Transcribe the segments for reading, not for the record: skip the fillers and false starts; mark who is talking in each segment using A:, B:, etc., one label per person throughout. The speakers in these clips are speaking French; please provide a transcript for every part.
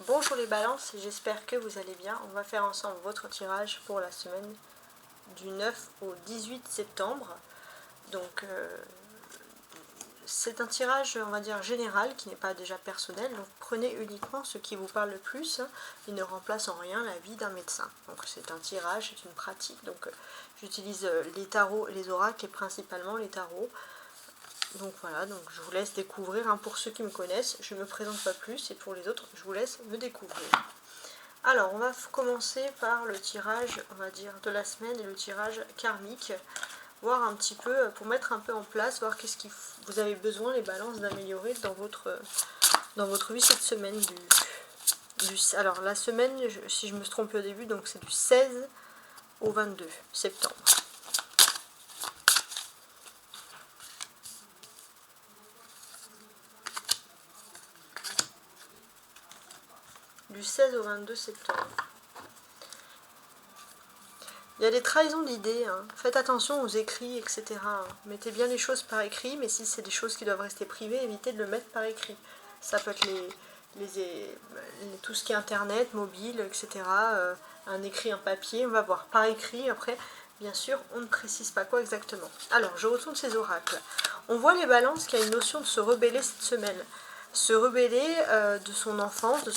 A: Bonjour les balances, j'espère que vous allez bien. On va faire ensemble votre tirage pour la semaine du 9 au 18 septembre. Donc c'est un tirage, on va dire, général, qui n'est pas déjà personnel. Donc prenez uniquement ce qui vous parle le plus. Il ne remplace en rien la vie d'un médecin. Donc c'est un tirage, c'est une pratique. Donc j'utilise les tarots et les oracles, et principalement les tarots. Donc voilà, donc je vous laisse découvrir, pour ceux qui me connaissent, je ne me présente pas plus, et pour les autres, je vous laisse me découvrir. Alors, on va commencer par le tirage, on va dire, de la semaine, et le tirage karmique, voir un petit peu, pour mettre un peu en place, voir qu'est-ce que vous avez besoin, les balances, d'améliorer dans votre vie cette semaine. Alors, la semaine, si je me suis trompée au début, donc c'est du 16 au 22 septembre. Du 16 au 22 septembre. Il y a des trahisons d'idées, Faites attention aux écrits, etc. Mettez bien les choses par écrit, mais si c'est des choses qui doivent rester privées, évitez de le mettre par écrit. Ça peut être tout ce qui est internet, mobile, etc. Un écrit, un papier, on va voir par écrit. Après, bien sûr, on ne précise pas quoi exactement. Alors, je retourne ces oracles. On voit les balances qu'il y a une notion de se rebeller cette semaine. Se rebeller de son enfance, de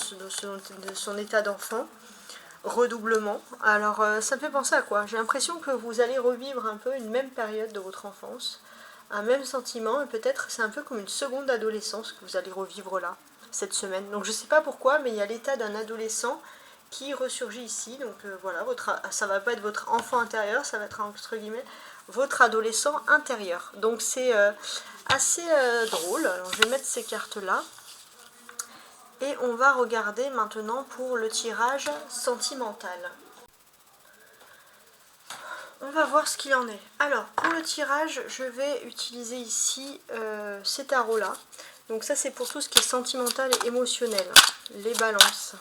A: son état d'enfant. Redoublement. Alors ça me fait penser à quoi? J'ai l'impression que vous allez revivre un peu une même période de votre enfance, un même sentiment, et peut-être c'est un peu comme une seconde adolescence que vous allez revivre là, cette semaine. Donc je sais pas pourquoi, mais il y a l'état d'un adolescent qui ressurgit ici. Donc voilà, ça va pas être votre enfant intérieur, ça va être entre guillemets votre adolescent intérieur. Donc c'est assez drôle. Alors je vais mettre ces cartes là. Et on va regarder maintenant pour le tirage sentimental. On va voir ce qu'il en est. Alors, pour le tirage, je vais utiliser ici ces tarots-là. Donc ça, c'est pour tout ce qui est sentimental et émotionnel. Les balances.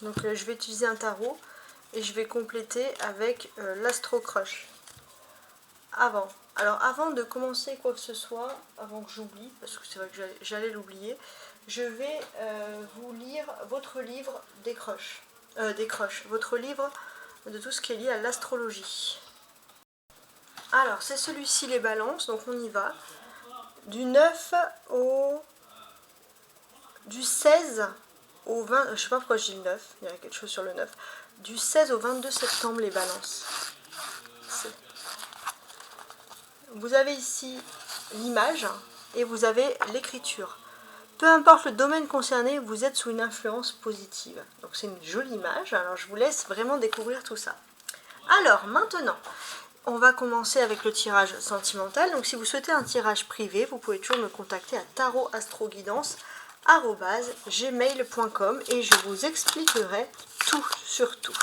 A: Donc je vais utiliser un tarot et je vais compléter avec l'Astro Crush. Alors avant de commencer quoi que ce soit, avant que j'oublie, parce que c'est vrai que j'allais l'oublier, je vais vous lire votre livre des crushs, votre livre de tout ce qui est lié à l'astrologie. Alors c'est celui-ci, les balances, donc on y va. Du 9 au... du 16 au 20... Je sais pas pourquoi je dis le 9, il y a quelque chose sur le 9. Du 16 au 22 septembre, les balances. Vous avez ici l'image et vous avez l'écriture. Peu importe le domaine concerné, vous êtes sous une influence positive. Donc c'est une jolie image, alors je vous laisse vraiment découvrir tout ça. Alors maintenant, on va commencer avec le tirage sentimental. Donc si vous souhaitez un tirage privé, vous pouvez toujours me contacter à tarotastroguidance@gmail.com et je vous expliquerai tout sur tout.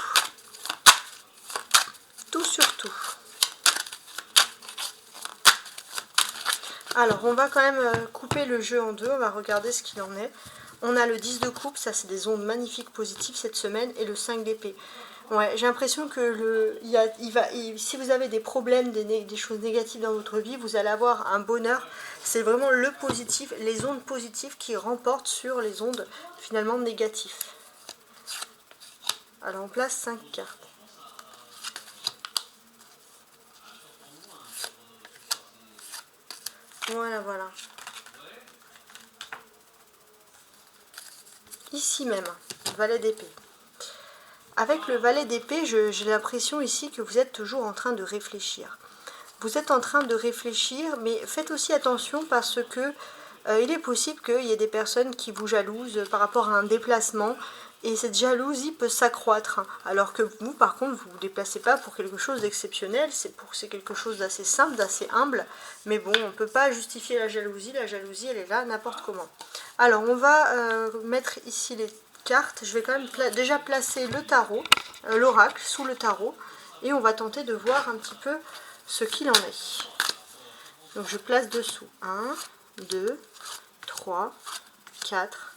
A: Tout sur tout. Alors, on va quand même couper le jeu en deux, on va regarder ce qu'il en est. On a le 10 de coupe, ça c'est des ondes magnifiques positives cette semaine, et le 5 d'épée. Ouais, j'ai l'impression que si vous avez des problèmes, des choses négatives dans votre vie, vous allez avoir un bonheur. C'est vraiment le positif, les ondes positives qui remportent sur les ondes finalement négatives. Alors, on place 5 cartes. Voilà, voilà. Ici même, valet d'épée. Avec le valet d'épée, j'ai l'impression ici que vous êtes toujours en train de réfléchir. Vous êtes en train de réfléchir, mais faites aussi attention parce que il est possible qu'il y ait des personnes qui vous jalousent par rapport à un déplacement. Et cette jalousie peut s'accroître, alors que vous, par contre, vous ne vous déplacez pas pour quelque chose d'exceptionnel, c'est quelque chose d'assez simple, d'assez humble, mais bon, on ne peut pas justifier la jalousie elle est là n'importe comment. Alors, on va mettre ici les cartes, je vais quand même déjà placer le tarot, l'oracle sous le tarot, et on va tenter de voir un petit peu ce qu'il en est. Donc je place dessous 1, 2, 3, 4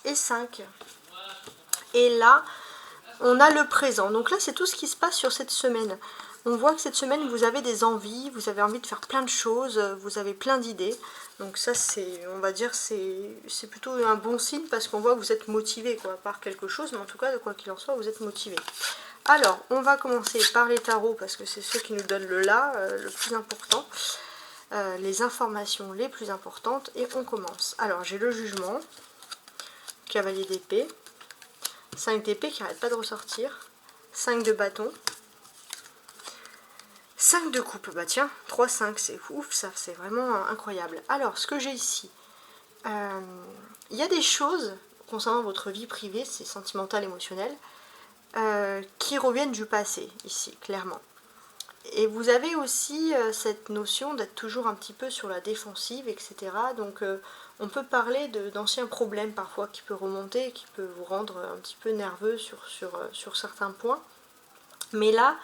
A: et 5. Et là, on a le présent. Donc là, c'est tout ce qui se passe sur cette semaine. On voit que cette semaine, vous avez des envies, vous avez envie de faire plein de choses, vous avez plein d'idées. Donc ça, c'est, on va dire, c'est plutôt un bon signe parce qu'on voit que vous êtes motivé quoi, par quelque chose. Mais en tout cas, de quoi qu'il en soit, vous êtes motivé. Alors, on va commencer par les tarots parce que c'est ceux qui nous donnent le là, le plus important. Les informations les plus importantes. Et on commence. Alors, j'ai le jugement, cavalier d'épée, 5 d'épée qui n'arrête pas de ressortir, 5 de bâton, 5 de coupe, bah tiens, 3, 5, c'est ouf, ça c'est vraiment incroyable. Alors, ce que j'ai ici, il y a des choses concernant votre vie privée, c'est sentimental, émotionnel, qui reviennent du passé, ici, clairement. Et vous avez aussi cette notion d'être toujours un petit peu sur la défensive, etc. Donc, on peut parler d'anciens problèmes parfois qui peuvent remonter, qui peuvent vous rendre un petit peu nerveux sur certains points. Mais là,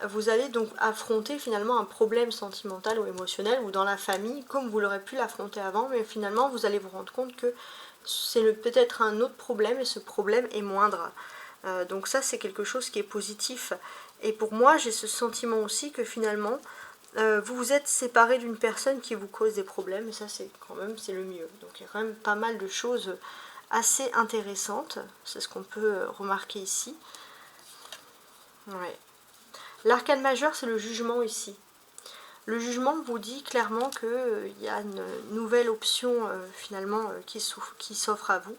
A: vous allez donc affronter finalement un problème sentimental ou émotionnel ou dans la famille comme vous l'aurez pu l'affronter avant, mais finalement vous allez vous rendre compte que c'est peut-être un autre problème et ce problème est moindre. Donc ça c'est quelque chose qui est positif. Et pour moi j'ai ce sentiment aussi que finalement vous vous êtes séparé d'une personne qui vous cause des problèmes et ça c'est quand même c'est le mieux. Donc il y a quand même pas mal de choses assez intéressantes, c'est ce qu'on peut remarquer ici. Ouais. L'arcane majeur, c'est le jugement ici. Le jugement vous dit clairement qu'il y a une nouvelle option finalement qui s'offre à vous.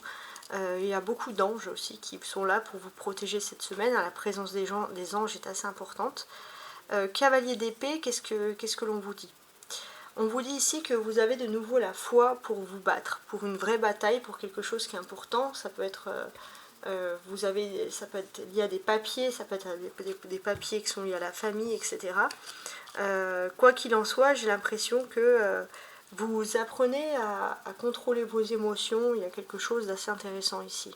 A: Il y a beaucoup d'anges aussi qui sont là pour vous protéger cette semaine. La présence des anges est assez importante. Cavalier d'épée, qu'est-ce que l'on vous dit? On vous dit ici que vous avez de nouveau la foi pour vous battre, pour une vraie bataille, pour quelque chose qui est important. Ça peut être... ça peut être lié à des papiers, ça peut être des papiers qui sont liés à la famille, etc. Quoi qu'il en soit, j'ai l'impression que vous apprenez à contrôler vos émotions. Il y a quelque chose d'assez intéressant ici.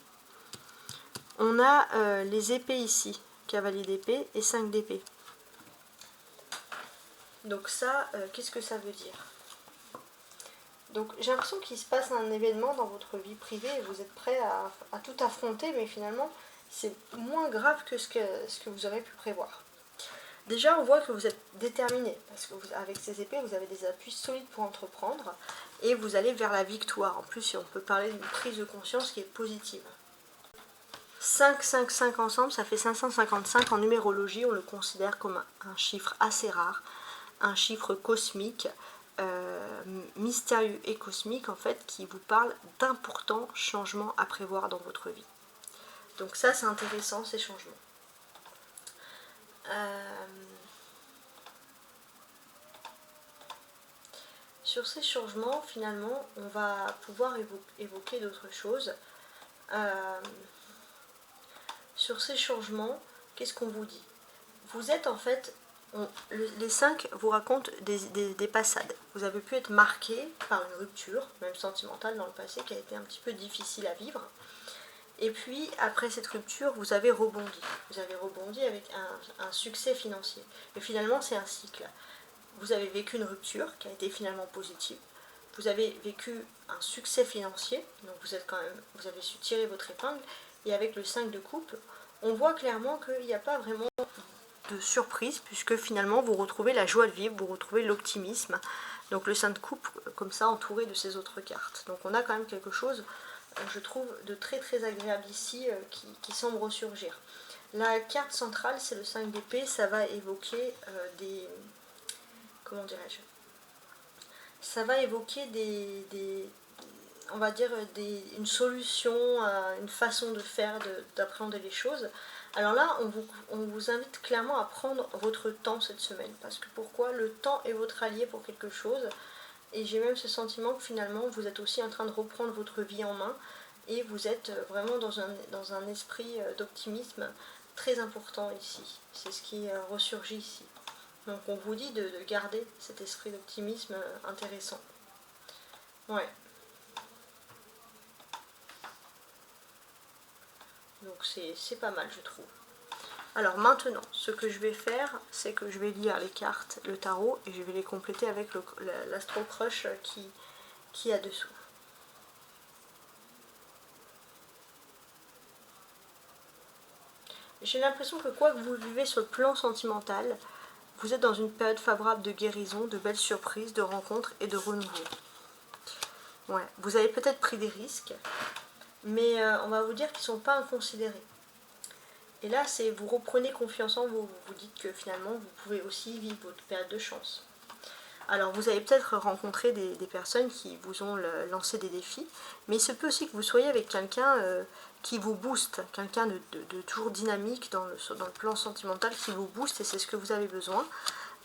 A: On a les épées ici, cavalier d'épée et 5 d'épée. Donc ça, qu'est-ce que ça veut dire? Donc j'ai l'impression qu'il se passe un événement dans votre vie privée et vous êtes prêt à tout affronter, mais finalement c'est moins grave que ce que vous aurez pu prévoir. Déjà on voit que vous êtes déterminé, parce que avec ces épées vous avez des appuis solides pour entreprendre, et vous allez vers la victoire. En plus on peut parler d'une prise de conscience qui est positive. 5, 5, 5 ensemble, ça fait 555 en numérologie, on le considère comme un chiffre assez rare, un chiffre cosmique, mystérieux et cosmique en fait, qui vous parle d'importants changements à prévoir dans votre vie. Donc ça c'est intéressant, ces changements. Sur ces changements, finalement, on va pouvoir évoquer d'autres choses. Sur ces changements, qu'est-ce qu'on vous dit? Vous êtes en fait... les 5 vous racontent des passades. Vous avez pu être marqué par une rupture, même sentimentale dans le passé, qui a été un petit peu difficile à vivre. Et puis, après cette rupture, vous avez rebondi. Vous avez rebondi avec un succès financier. Et finalement, c'est un cycle. Vous avez vécu une rupture qui a été finalement positive. Vous avez vécu un succès financier, donc vous avez su tirer votre épingle. Et avec le 5 de coupe, on voit clairement qu'il n'y a pas vraiment de surprise, puisque finalement vous retrouvez la joie de vivre, vous retrouvez l'optimisme. Donc le 5 de coupe, comme ça, entouré de ces autres cartes. Donc on a quand même quelque chose, je trouve, de très très agréable ici, qui semble ressurgir. La carte centrale, c'est le 5 d'épée, ça va évoquer comment dirais-je, ça va évoquer on va dire une solution, une façon de faire, d'appréhender les choses. Alors là, on vous invite clairement à prendre votre temps cette semaine. Parce que pourquoi? Le temps est votre allié pour quelque chose. Et j'ai même ce sentiment que finalement, vous êtes aussi en train de reprendre votre vie en main. Et vous êtes vraiment dans un esprit d'optimisme très important ici. C'est ce qui ressurgit ici. Donc on vous dit de garder cet esprit d'optimisme intéressant. Ouais. Donc c'est pas mal, je trouve. Alors maintenant, ce que je vais faire, c'est que je vais lire les cartes, le tarot, et je vais les compléter avec l'Astro Crush qui a dessous. J'ai l'impression que quoi que vous vivez sur le plan sentimental, vous êtes dans une période favorable de guérison, de belles surprises, de rencontres et de renouveau. Ouais, vous avez peut-être pris des risques, mais on va vous dire qu'ils ne sont pas inconsidérés. Et là, c'est vous reprenez confiance en vous, vous dites que finalement, vous pouvez aussi vivre votre période de chance. Alors, vous avez peut-être rencontré des personnes qui vous ont lancé des défis, mais il se peut aussi que vous soyez avec quelqu'un qui vous booste, quelqu'un de toujours dynamique dans le plan sentimental qui vous booste, et c'est ce que vous avez besoin.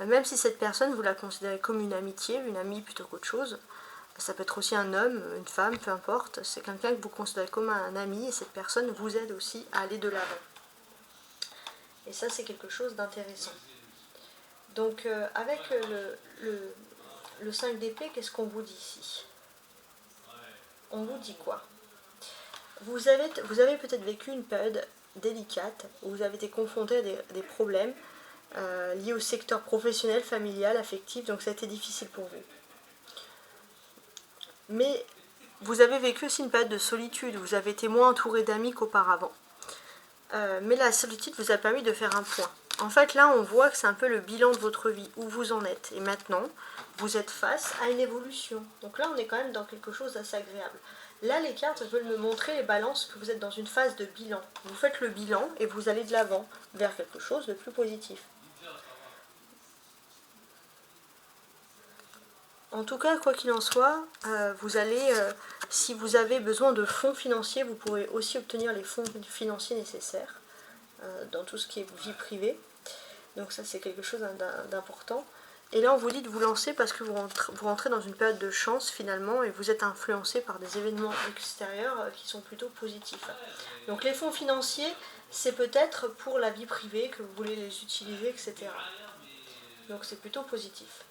A: Même si cette personne, vous la considérez comme une amitié, une amie plutôt qu'autre chose, ça peut être aussi un homme, une femme, peu importe, c'est quelqu'un que vous considérez comme un ami, et cette personne vous aide aussi à aller de l'avant. Et ça, c'est quelque chose d'intéressant. Donc, avec le 5 d'épée, qu'est-ce qu'on vous dit ici? On vous dit quoi? Vous avez peut-être vécu une période délicate, où vous avez été confronté à des problèmes liés au secteur professionnel, familial, affectif, donc ça a été difficile pour vous. Mais vous avez vécu aussi une période de solitude, vous avez été moins entouré d'amis qu'auparavant. Mais la solitude vous a permis de faire un point. En fait, là, on voit que c'est un peu le bilan de votre vie, où vous en êtes. Et maintenant, vous êtes face à une évolution. Donc là, on est quand même dans quelque chose d'assez agréable. Là, les cartes veulent me montrer, les balances, que vous êtes dans une phase de bilan. Vous faites le bilan et vous allez de l'avant, vers quelque chose de plus positif. En tout cas, quoi qu'il en soit, vous allez, si vous avez besoin de fonds financiers, vous pourrez aussi obtenir les fonds financiers nécessaires dans tout ce qui est vie privée. Donc ça, c'est quelque chose d'important. Et là, on vous dit de vous lancer parce que vous rentrez dans une période de chance finalement et vous êtes influencé par des événements extérieurs qui sont plutôt positifs. Donc les fonds financiers, c'est peut-être pour la vie privée que vous voulez les utiliser, etc. Donc c'est plutôt positif.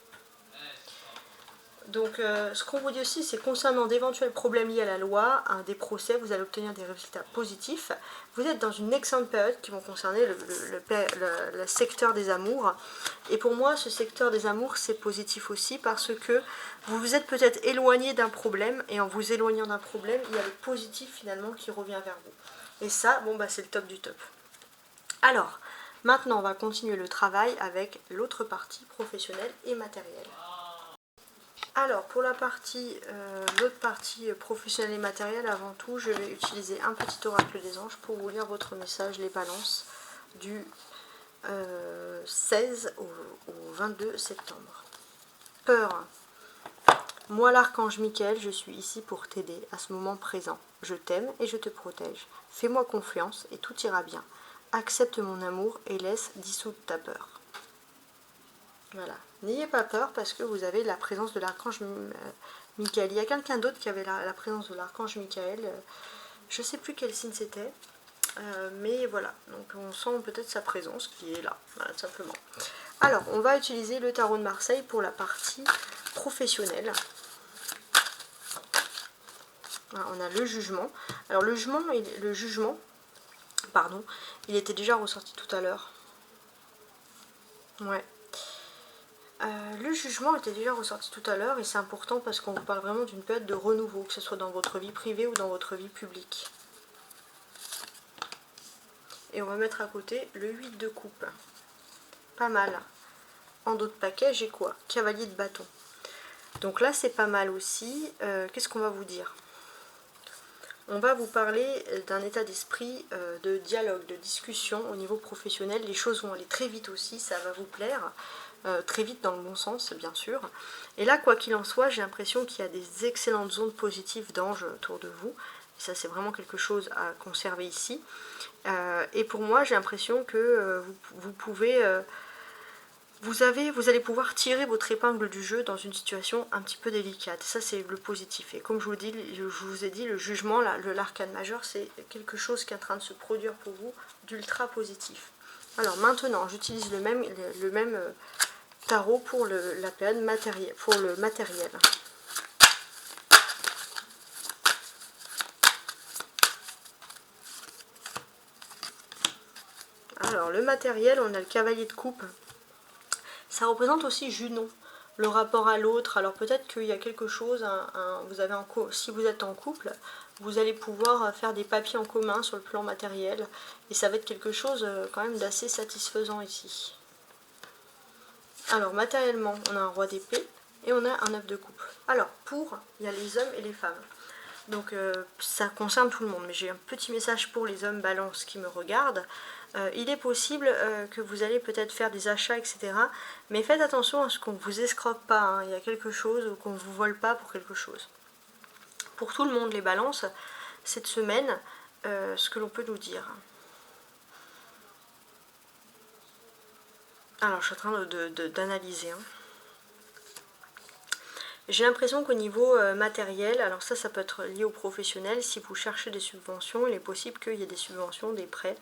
A: Donc ce qu'on vous dit aussi, c'est concernant d'éventuels problèmes liés à la loi, des procès, vous allez obtenir des résultats positifs. Vous êtes dans une excellente période qui vont concerner le secteur des amours. Et pour moi, ce secteur des amours, c'est positif aussi parce que vous vous êtes peut-être éloigné d'un problème et en vous éloignant d'un problème, il y a le positif finalement qui revient vers vous. Et ça, bon, bah, c'est le top du top. Alors, maintenant, on va continuer le travail avec l'autre partie professionnelle et matérielle. Alors, pour l'autre partie professionnelle et matérielle, avant tout, je vais utiliser un petit oracle des anges pour vous lire votre message, les balances, du 16 au 22 septembre. Peur. Moi, l'archange Michael, je suis ici pour t'aider à ce moment présent. Je t'aime et je te protège. Fais-moi confiance et tout ira bien. Accepte mon amour et laisse dissoudre ta peur. Voilà. N'ayez pas peur parce que vous avez la présence de l'archange Michael. Il y a quelqu'un d'autre qui avait la présence de l'archange Michael. Je ne sais plus quel signe c'était. Mais voilà. Donc on sent peut-être sa présence qui est là. Voilà, tout simplement. Alors, on va utiliser le tarot de Marseille pour la partie professionnelle. Voilà, on a le jugement. Alors le jugement, pardon, il était déjà ressorti tout à l'heure. Ouais. Le jugement était déjà ressorti tout à l'heure et c'est important parce qu'on vous parle vraiment d'une période de renouveau, que ce soit dans votre vie privée ou dans votre vie publique. Et on va mettre à côté le 8 de coupe. Pas mal. En d'autres paquets, j'ai quoi? Cavalier de bâton. Donc là, c'est pas mal aussi. Qu'est-ce qu'on va vous dire? On va vous parler d'un état d'esprit de dialogue, de discussion au niveau professionnel. Les choses vont aller très vite aussi, ça va vous plaire. Très vite dans le bon sens, bien sûr. Et là, quoi qu'il en soit, j'ai l'impression qu'il y a des excellentes zones positives d'anges autour de vous. Et ça, c'est vraiment quelque chose à conserver ici. Et pour moi, j'ai l'impression que vous pouvez... Vous allez pouvoir tirer votre épingle du jeu dans une situation un petit peu délicate. Ça, c'est le positif. Et comme je vous ai dit, le jugement, l'arcane majeur, c'est quelque chose qui est en train de se produire pour vous d'ultra positif. Alors maintenant, j'utilise le même tarot pour la période matérielle, pour le matériel. Alors le matériel, on a le cavalier de coupe. Ça représente aussi Junon, le rapport à l'autre. Alors peut-être qu'il y a quelque chose, si vous êtes en couple, vous allez pouvoir faire des papiers en commun sur le plan matériel. Et ça va être quelque chose quand même d'assez satisfaisant ici. Alors matériellement, on a un roi d'épée et on a un 9 de coupe. Alors il y a les hommes et les femmes. Donc ça concerne tout le monde, mais j'ai un petit message pour les hommes balance qui me regardent. Il est possible que vous allez peut-être faire des achats, etc. Mais faites attention à ce qu'on ne vous escroque pas, hein. Il y a quelque chose ou qu'on ne vous vole pas pour quelque chose. Pour tout le monde, les balances, cette semaine, ce que l'on peut nous dire. Alors je suis en train d'analyser. J'ai l'impression qu'au niveau matériel, alors ça peut être lié aux professionnels, si vous cherchez des subventions, il est possible qu'il y ait des subventions, des prêts,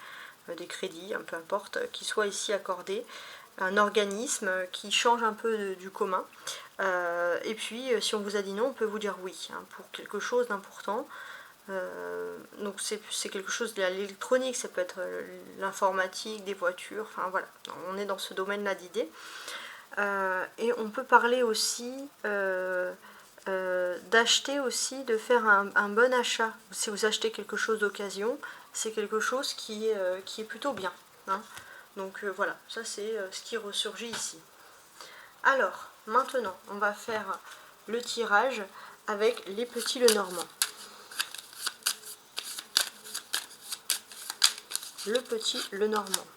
A: des crédits, peu importe, qui soient ici accordés, un organisme qui change un peu du commun. Et puis si on vous a dit non, on peut vous dire oui, hein, pour quelque chose d'important. Donc c'est quelque chose de l'électronique, ça peut être l'informatique, des voitures, enfin voilà, on est dans ce domaine-là d'idées. Et on peut parler aussi d'acheter aussi, de faire un bon achat. Si vous achetez quelque chose d'occasion, c'est quelque chose qui est plutôt bien, hein. Donc voilà, ça c'est ce qui ressurgit ici. Alors, maintenant, on va faire le tirage avec les petits Lenormand. Le petit Lenormand.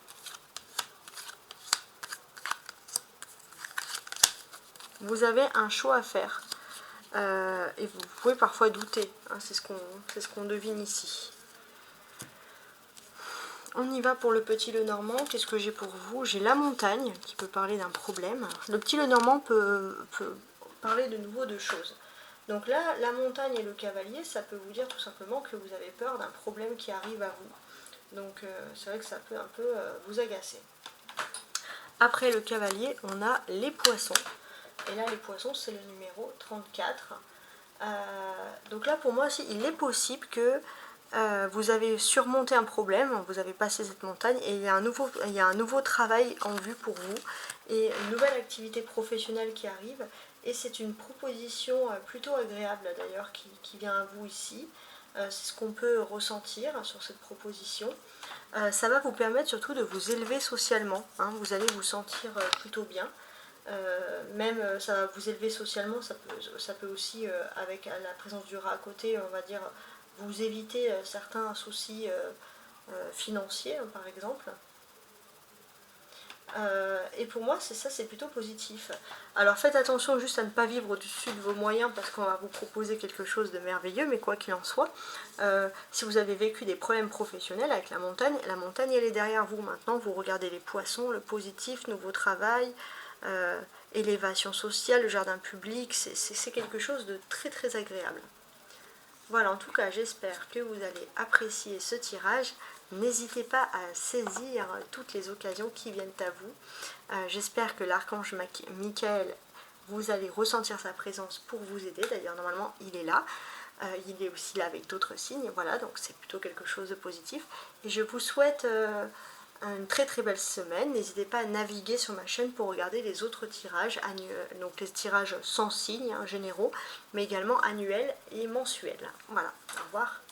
A: Vous avez un choix à faire. Et vous pouvez parfois douter, hein, c'est ce qu'on devine ici. On y va pour le petit Lenormand. Qu'est-ce que j'ai pour vous? J'ai la montagne qui peut parler d'un problème. Le petit Lenormand peut parler de nouveau de choses. Donc là, la montagne et le cavalier, ça peut vous dire tout simplement que vous avez peur d'un problème qui arrive à vous. Donc c'est vrai que ça peut un peu vous agacer. Après le cavalier, on a les poissons. Et là, les poissons, c'est le numéro 34. Donc là, pour moi aussi, il est possible que vous avez surmonté un problème, vous avez passé cette montagne et il y a un nouveau travail en vue pour vous et une nouvelle activité professionnelle qui arrive. Et c'est une proposition plutôt agréable d'ailleurs qui vient à vous ici. C'est ce qu'on peut ressentir sur cette proposition. Ça va vous permettre surtout de vous élever socialement, hein. Vous allez vous sentir plutôt bien. Même ça va vous élever socialement, ça peut aussi, avec la présence du rat à côté, on va dire, vous éviter certains soucis financiers, hein, par exemple. Et pour moi, c'est plutôt positif. Alors faites attention juste à ne pas vivre au-dessus de vos moyens parce qu'on va vous proposer quelque chose de merveilleux, mais quoi qu'il en soit, si vous avez vécu des problèmes professionnels avec la montagne elle est derrière vous maintenant, vous regardez les poissons, le positif, nouveau travail, élévation sociale, le jardin public, c'est quelque chose de très très agréable. Voilà, en tout cas, j'espère que vous allez apprécier ce tirage. N'hésitez pas à saisir toutes les occasions qui viennent à vous. J'espère que l'archange Michael, vous allez ressentir sa présence pour vous aider. D'ailleurs, normalement, il est là. Il est aussi là avec d'autres signes. Voilà, donc c'est plutôt quelque chose de positif. Et je vous souhaite une très très belle semaine. N'hésitez pas à naviguer sur ma chaîne pour regarder les autres tirages, donc les tirages sans signes, hein, généraux, mais également annuels et mensuels. Voilà, au revoir.